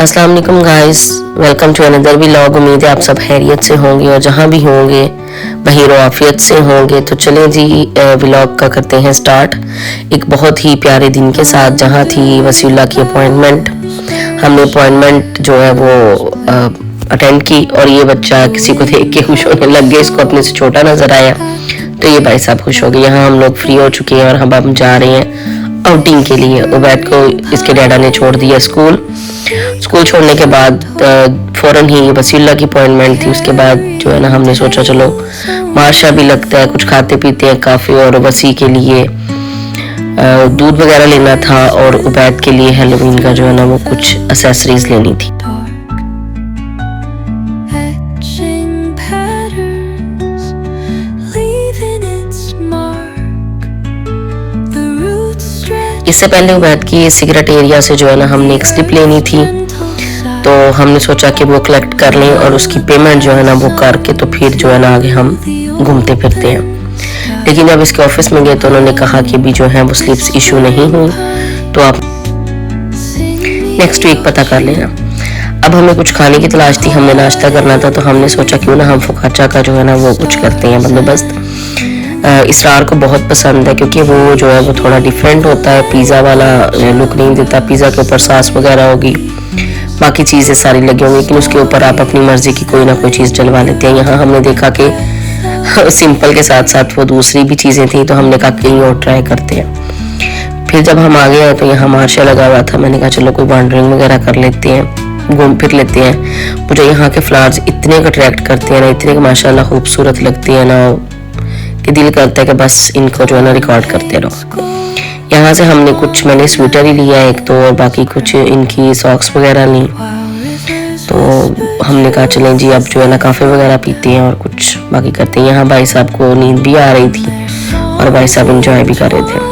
अस्सलाम वालेकुम guys, welcome to another vlog. उम्मीद है आप सब खैरियत से होंगे और जहाँ भी होंगे बहीर आफियत से होंगे। तो चलें जी, व्लॉग का करते हैं स्टार्ट एक बहुत ही प्यारे दिन के साथ, जहाँ थी वसीउल्लाह की अपॉइंटमेंट। हमने अपॉइंटमेंट जो है वो अटेंड की और ये बच्चा किसी को देख के खुश होने लग गया, इसको अपने से छोटा नजर आया तो ये भाई साहब खुश हो गए। यहाँ हम लोग फ्री हो चुके हैं और हम जा रहे हैं आउटिंग के लिए। उबैद को इसके डैडा ने छोड़ दिया स्कूल छोड़ने के बाद फौरन ही वसीउल्लाह की अपॉइंटमेंट थी। उसके बाद जो है ना हमने सोचा चलो माशा भी लगता है, कुछ खाते पीते हैं काफ़ी। और वसी के लिए दूध वगैरह लेना था और उबैद के लिए हैलोवीन का जो है ना वो कुछ एक्सेसरीज लेनी थी। इससे पहले उबैद की सिगरेट एरिया से जो है ना हमने एक स्लिप लेनी थी, तो हमने सोचा कि वो कलेक्ट कर लें और उसकी पेमेंट जो है ना वो करके तो फिर जो है ना आगे हम घूमते फिरते हैं। लेकिन जब इसके ऑफिस में गए तो उन्होंने कहा कि भी जो है वो स्लिप्स इशू नहीं हुई, तो आप नेक्स्ट वीक पता कर लेना। अब हमें कुछ खाने की तलाश थी, हमने नाश्ता करना था, तो हमने सोचा क्यों ना हम फोकाचा का जो है ना वो कुछ करते हैं बंदोबस्त। इसरार को बहुत पसंद है क्योंकि वो जो है वो थोड़ा डिफरेंट होता है, पिज़्ज़ा वाला लुक नहीं देता। पिज़्ज़ा के ऊपर सॉस वगैरह होगी, बाकी चीज़ें सारी लगी होंगी, लेकिन उसके ऊपर आप अपनी मर्जी की कोई ना कोई चीज़ डलवा लेते हैं। यहाँ हमने देखा कि सिंपल के साथ साथ वो दूसरी भी चीज़ें थी, तो हमने कहा कहीं और ट्राई करते हैं। फिर जब हम आ गए तो यहाँ मार्शा लगा हुआ था, मैंने कहा चलो कोई वॉन्डरिंग वगैरह कर लेते हैं, घूम फिर लेते हैं। मुझे यहाँ के फ्लावर्स इतने अट्रैक्ट करते हैं ना, इतने माशाल्लाह खूबसूरत लगते हैं ना कि दिल करता है कि बस इनको जो है ना रिकॉर्ड करते रहो। यहाँ से हमने कुछ, मैंने स्वेटर ही लिया एक तो, और बाकी कुछ इनकी सॉक्स वगैरह ली। तो हमने कहा चलें जी अब जो है ना काफ़े वगैरह पीते हैं और कुछ बाकी करते हैं। यहाँ भाई साहब को नींद भी आ रही थी और भाई साहब इंजॉय भी कर रहे थे।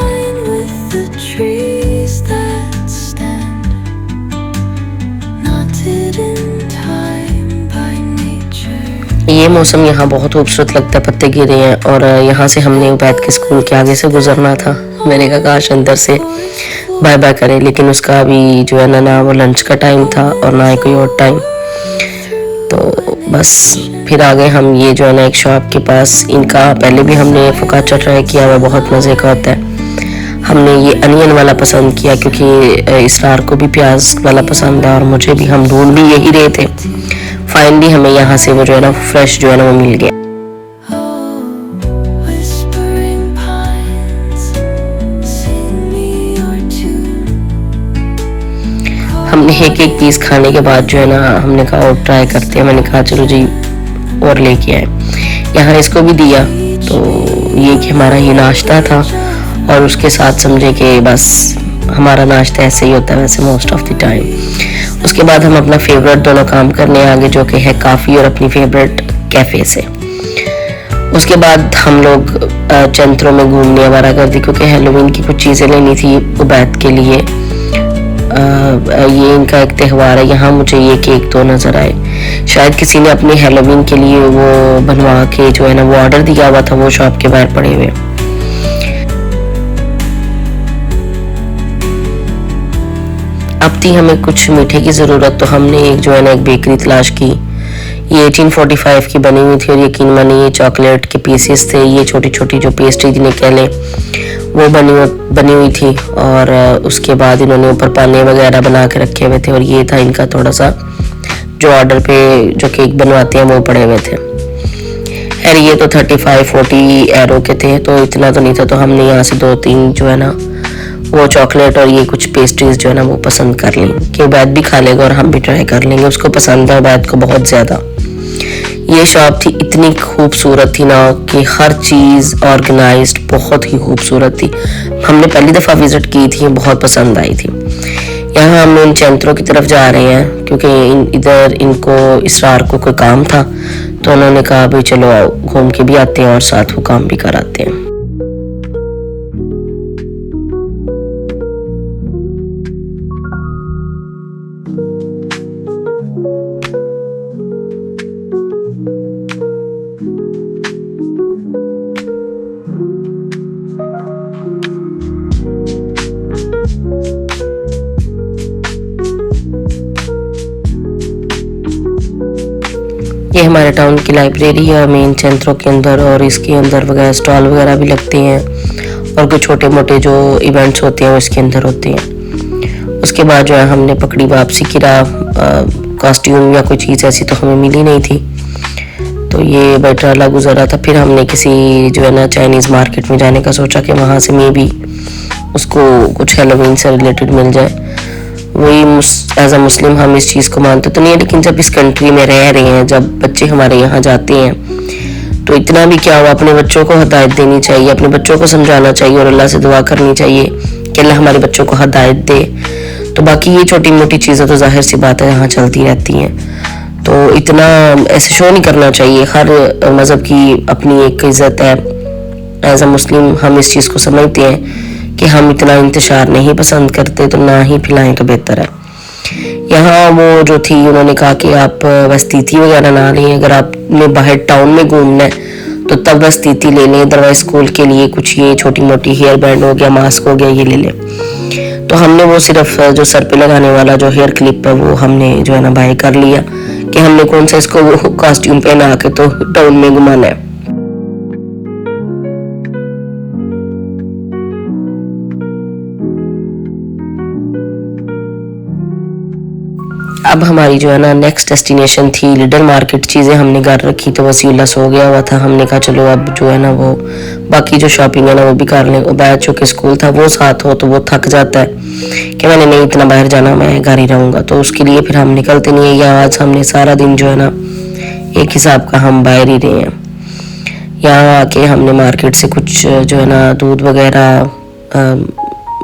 ये मौसम यहाँ बहुत खूबसूरत लगता है, पत्ते गिरे हैं। और यहाँ से हमने उबैद के स्कूल के आगे से गुजरना था। मैंने कहा काश अंदर से बाय बाय करे, लेकिन उसका अभी जो है ना वो लंच का टाइम था और ना ही कोई और टाइम। तो बस फिर आ गए हम ये जो है ना एक शॉप के पास। इनका पहले भी हमने फोकाचा ट्राई किया हुआ, बहुत मज़े का होता है। हमने ये अनियन वाला पसंद किया क्योंकि इसरार को भी प्याज वाला पसंद है और मुझे भी, हम ढूंढ भी यही रहे थे। फाइनली हमें यहाँ से वो जो है ना फ्रेश जो है ना वो मिल गया। हमने एक एक पीस खाने के बाद जो है ना हमने कहा और ट्राई करते हैं। मैंने कहा चलो जी और लेके आए, यहाँ इसको भी दिया। तो ये कि हमारा ये नाश्ता था और उसके साथ समझे कि बस हमारा नाश्ता ऐसे ही होता है वैसे मोस्ट ऑफ द टाइम। उसके बाद हम अपना फेवरेट दोनों काम करने आगे, जो कि है काफ़ी और अपनी फेवरेट कैफ़े से। उसके बाद हम लोग चंत्रों में घूमने आवारा कर दी क्योंकि हैलोवीन की कुछ चीज़ें लेनी थी उबैद के लिए। ये इनका एक त्यौहार है। यहाँ मुझे ये केक तो नज़र आए, शायद किसी ने अपने हैलोवीन के लिए वो बनवा के जो है ना वो ऑर्डर दिया हुआ था, वो शॉप के बाहर पड़े हुए। अब थी हमें कुछ मीठे की ज़रूरत, तो हमने एक जो है ना एक बेकरी तलाश की। ये 1845 की बनी हुई थी और यकीन मानिए ये चॉकलेट के पीसेस थे। ये छोटी छोटी जो पेस्ट्री जिन्हें कह लें वो बनी हुई थी। और उसके बाद इन्होंने ऊपर पाने वगैरह बना के रखे हुए थे। और ये था इनका थोड़ा सा जो ऑर्डर पे जो केक बनवाते हैं वो पड़े हुए थे। खैर ये तो 35-40 एरो के थे, तो इतना तो नहीं था। तो हमने यहाँ से 2-3 जो है ना वो चॉकलेट और ये कुछ पेस्ट्रीज जो है ना वो पसंद कर ली कि उबैद भी खा लेगा और हम भी ट्राई कर लेंगे। उसको पसंद है उबैद को बहुत ज़्यादा। ये शॉप थी इतनी खूबसूरत थी ना कि हर चीज़ ऑर्गेनाइज्ड बहुत ही खूबसूरत थी। हमने पहली दफ़ा विज़िट की थी, बहुत पसंद आई थी। यहाँ हम इन चैंत्रों की तरफ जा रहे हैं क्योंकि इधर इनको इसरार को कोई काम था, तो उन्होंने कहा भाई चलो घूम के भी आते हैं और साथ वो काम भी कराते हैं। ये हमारे टाउन की लाइब्रेरी है मेन सेंटरों के अंदर, और इसके अंदर वगैरह स्टॉल वगैरह भी लगते हैं और कुछ छोटे मोटे जो इवेंट्स होते हैं वो इसके अंदर होते हैं। उसके बाद जो है हमने पकड़ी वापसी की राह। कॉस्ट्यूम या कोई चीज़ ऐसी तो हमें मिली नहीं थी, तो ये बैटराला गुजरा था। फिर हमने किसी जो है ना चाइनीज़ मार्केट में जाने का सोचा कि वहाँ से मे भी उसको कुछ हैलोवीन से रिलेटेड मिल जाए। वही एज अ मुस्लिम हम इस चीज़ को मानते तो नहीं है, लेकिन जब इस कंट्री में रह रहे हैं, जब बच्चे हमारे यहाँ जाते हैं, तो इतना भी क्या हुआ, अपने बच्चों को हिदायत देनी चाहिए, अपने बच्चों को समझाना चाहिए और अल्लाह से दुआ करनी चाहिए कि अल्लाह हमारे बच्चों को हिदायत दे। तो बाकी ये छोटी मोटी चीज़ें तो जाहिर सी बात है यहाँ चलती रहती हैं, तो इतना ऐसे शो नहीं करना चाहिए। हर मज़हब की अपनी एक इज़्ज़त है। एज अ मुस्लिम हम इस चीज़ को समझते हैं कि हम इतना इंतशार नहीं पसंद करते, तो ना ही फैलाएं तो बेहतर है। यहाँ वो जो थी उन्होंने कहा कि आप बस तीती वगैरह ना लें, अगर आपने बाहर टाउन में घूमना है तो तब बस तीती ले लें, अदरवाइज स्कूल के लिए कुछ ये छोटी मोटी हेयर बैंड हो गया, मास्क हो गया, ये ले लें। तो हमने वो सिर्फ जो सर पे लगाने वाला जो हेयर क्लिप है वो हमने जो है ना बाय कर लिया कि हमने कौन सा इसको वो कॉस्ट्यूम पहना के तो टाउन में घुमाना है। अब हमारी जो है ना नेक्स्ट डेस्टिनेशन थी लिडल मार्केट। चीज़ें हमने घर रखी तो वसीला सो गया हुआ था। हमने कहा चलो अब जो है ना वो बाकी जो शॉपिंग है ना वो भी कर लें। बैच चूँकि स्कूल था, वो साथ हो तो वो थक जाता है कि मैंने नहीं इतना बाहर जाना, मैं घर ही रहूँगा, तो उसके लिए फिर हम निकलते नहीं है। या आज हमने सारा दिन जो है ना एक हिसाब का हम बाहर ही रहे हैं। यहाँ आके हमने मार्केट से कुछ जो है ना दूध वगैरह,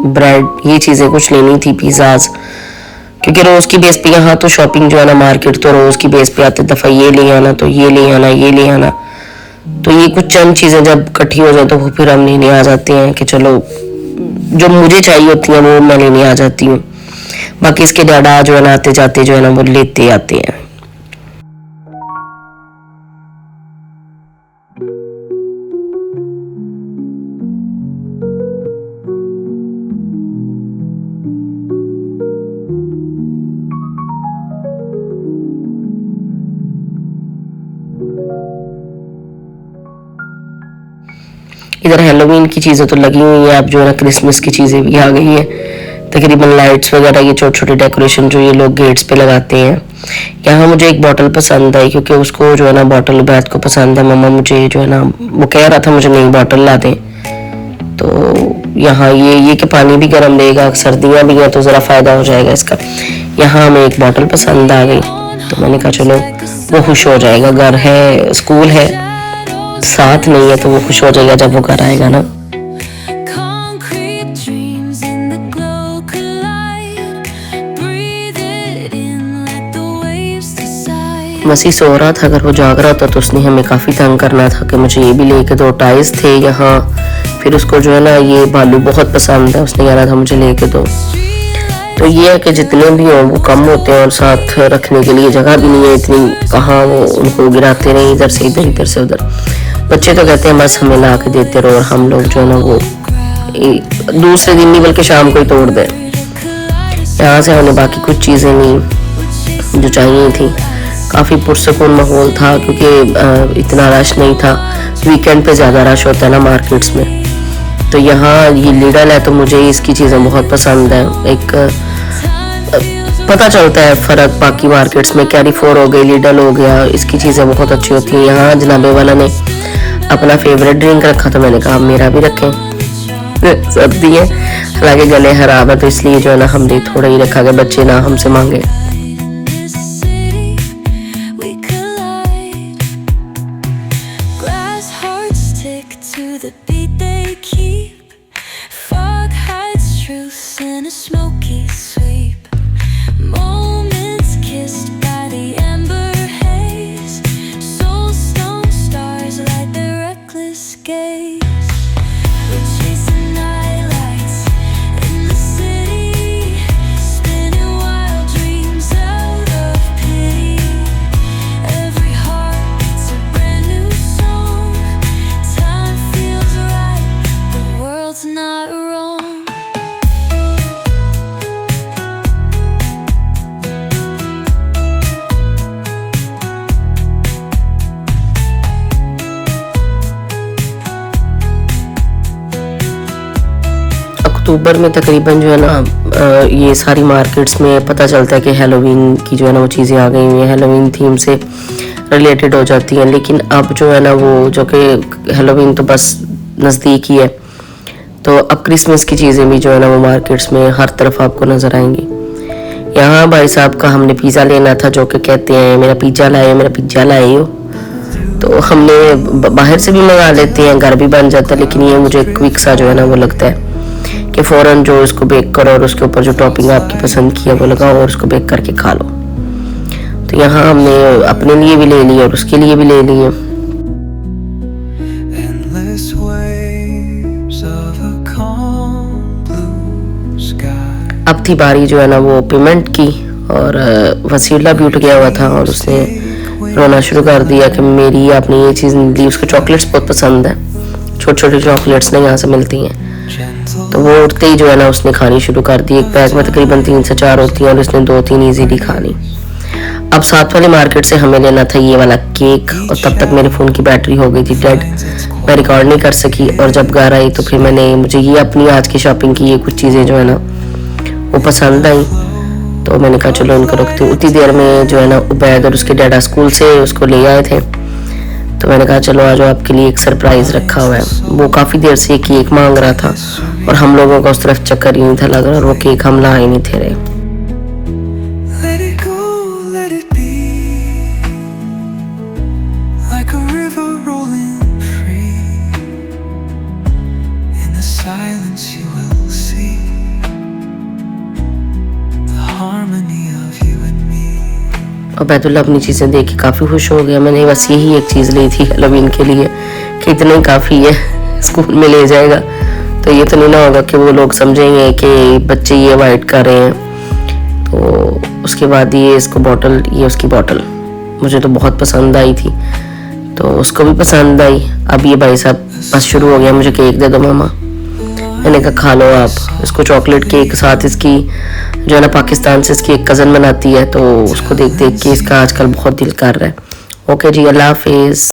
ब्रेड, ये चीज़ें कुछ लेनी थी, पिज़्ज़ाज, क्योंकि रोज़ की बेस पे यहाँ तो शॉपिंग जो है ना मार्केट तो रोज़ की बेस पे आते दफ़ा ये ले आना, तो ये ले आना, ये ले आना, तो ये कुछ चंद चीज़ें जब इकट्ठी हो जाए तो वो फिर हम लेने आ जाते हैं कि चलो जो मुझे चाहिए होती हैं वो मैं लेने आ जाती हूँ। बाकी इसके डैडा जो है ना आते जाते जो है ना वो लेते आते हैं। इधर हेलोवीन की चीज़ें तो लगी हुई हैं, अब जो है ना क्रिसमस की चीज़ें भी आ गई हैं। तकरीबन लाइट्स वगैरह, ये छोटे छोटे डेकोरेशन जो ये लोग गेट्स पे लगाते हैं। यहाँ मुझे एक बॉटल पसंद आई क्योंकि उसको जो है ना बॉटल बैथ को पसंद है। मम्मा मुझे जो है ना वो कह रहा था मुझे नई बॉटल ला दें, तो यहाँ ये कि पानी भी गर्म देगा, सर्दियाँ भी हैं तो ज़रा फ़ायदा हो जाएगा इसका। यहाँ हमें एक बॉटल पसंद आ गई तो मैंने कहा चलो वो खुश हो जाएगा, घर है, स्कूल है, साथ नहीं है तो वो खुश हो जाएगा जब वो घर आएगा ना। मसीह सो रहा था, अगर वो जाग रहा होता तो उसने हमें काफ़ी तंग करना था कि मुझे ये भी लेके दो। टाइल्स थे यहाँ, फिर उसको जो है ना ये बालू बहुत पसंद है, उसने कहना था मुझे लेके दो। तो ये है कि जितने भी हों वो कम होते हैं और साथ रखने के लिए जगह भी नहीं है इतनी, कहाँ वो उनको गिराते रहे इधर से इधर, इधर से उधर। बच्चे तो कहते हैं बस हमें ला के देते रहो, और हम लोग जो है ना वो दूसरे दिन नहीं बल्कि शाम को ही तोड़ दें। यहाँ से हमने बाकी कुछ चीज़ें ली जो चाहिए थी। काफ़ी पुरसकून माहौल था क्योंकि इतना रश नहीं था। वीकेंड पे ज़्यादा रश होता है ना मार्केट्स में। तो यहाँ ये लिडल है तो मुझे इसकी चीज़ें बहुत पसंद है। एक पता चलता है फ़र्क बाकी मार्केट्स में, कैरीफोर हो गई, लिडल हो गया, इसकी चीज़ें बहुत अच्छी होती हैं। यहाँ जनाबे वाला ने अपना फेवरेट ड्रिंक रखा तो मैंने कहा मेरा भी रखें, सर्दी है, हालांकि गले खराब है तो इसलिए जो है ना हमने थोड़ा ही रखा कि बच्चे ना हमसे मांगे। अक्टूबर में तकरीबन जो है ना ये सारी मार्केट्स में पता चलता है कि हैलोवीन की जो है ना वो चीज़ें आ गई हुई हैं, हैलोवीन थीम से रिलेटेड हो जाती हैं। लेकिन अब जो है ना वो जो कि हैलोवीन तो बस नज़दीक ही है, तो अब क्रिसमस की चीज़ें भी जो है ना वो मार्केट्स में हर तरफ आपको नज़र आएंगी। यहाँ भाई साहब का हमने पिज़्ज़ा लेना था, जो कि कहते हैं मेरा पिज़्ज़ा लाए हो। तो हमने बाहर से भी मंगा लेते हैं, घर भी बन जाता है, लेकिन ये मुझे क्विक सा जो है ना वो लगता है कि फ़ौरन जो इसको बेक करो और उसके ऊपर जो टॉपिंग आपकी पसंद की है वो लगाओ और उसको बेक करके खा लो। तो यहाँ हमने अपने लिए भी ले लिए और उसके लिए भी ले लिए। अब थी बारी जो है ना वो पेमेंट की, और वसीला भी उठ गया हुआ था और उसने रोना शुरू कर दिया कि मेरी आपने ये चीज़ नहीं ली। उसको चॉकलेट्स बहुत पसंद है, छोटी छोटी चॉकलेट्स ना यहाँ से मिलती हैं, तो वो उठते ही जो है ना उसने खानी शुरू कर दी। एक बैग में तकरीबन 3 से 4 होती हैं और उसने 2-3 ईजीली खानी। अब साथ वाले मार्केट से हमें लेना था ये वाला केक, और तब तक मेरे फ़ोन की बैटरी हो गई थी डेड, मैं रिकॉर्ड नहीं कर सकी। और जब घर आई तो फिर मुझे ये अपनी आज की शॉपिंग की ये कुछ चीज़ें जो है ना वो पसंद आई, तो मैंने कहा चलो उनको रखती हूँ। उतनी देर में जो है ना उबैद और उसके डैडा स्कूल से उसको ले आए थे, तो मैंने कहा चलो आज आपके लिए एक सरप्राइज़ रखा हुआ है। वो काफ़ी देर से केक मांग रहा था और हम लोगों का उस तरफ चक्कर ही नहीं था लग रहा, और वो केक हम ला ही नहीं थे रहे। और बैतुल्ला अपनी चीज़ें देख के काफ़ी खुश हो गया। मैंने बस यही एक चीज़ ली थी हैलोवीन के लिए कि इतना ही काफ़ी है, स्कूल में ले जाएगा तो ये तो नहीं ना होगा कि वो लोग समझेंगे कि बच्चे ये अवॉइड कर रहे हैं। तो उसके बाद ये इसको बॉटल, ये उसकी बॉटल मुझे तो बहुत पसंद आई थी, तो उसको भी पसंद आई। अब ये भाई साहब बस शुरू हो गया, मुझे केक दे दो मामा। मैंने कहा खा लो आप इसको, चॉकलेट केक। साथ इसकी जो है ना पाकिस्तान से इसकी एक कज़न बनाती है, तो उसको देख देख के इसका आजकल बहुत दिल कर रहा है। ओके जी, अल्लाह हाफिज़।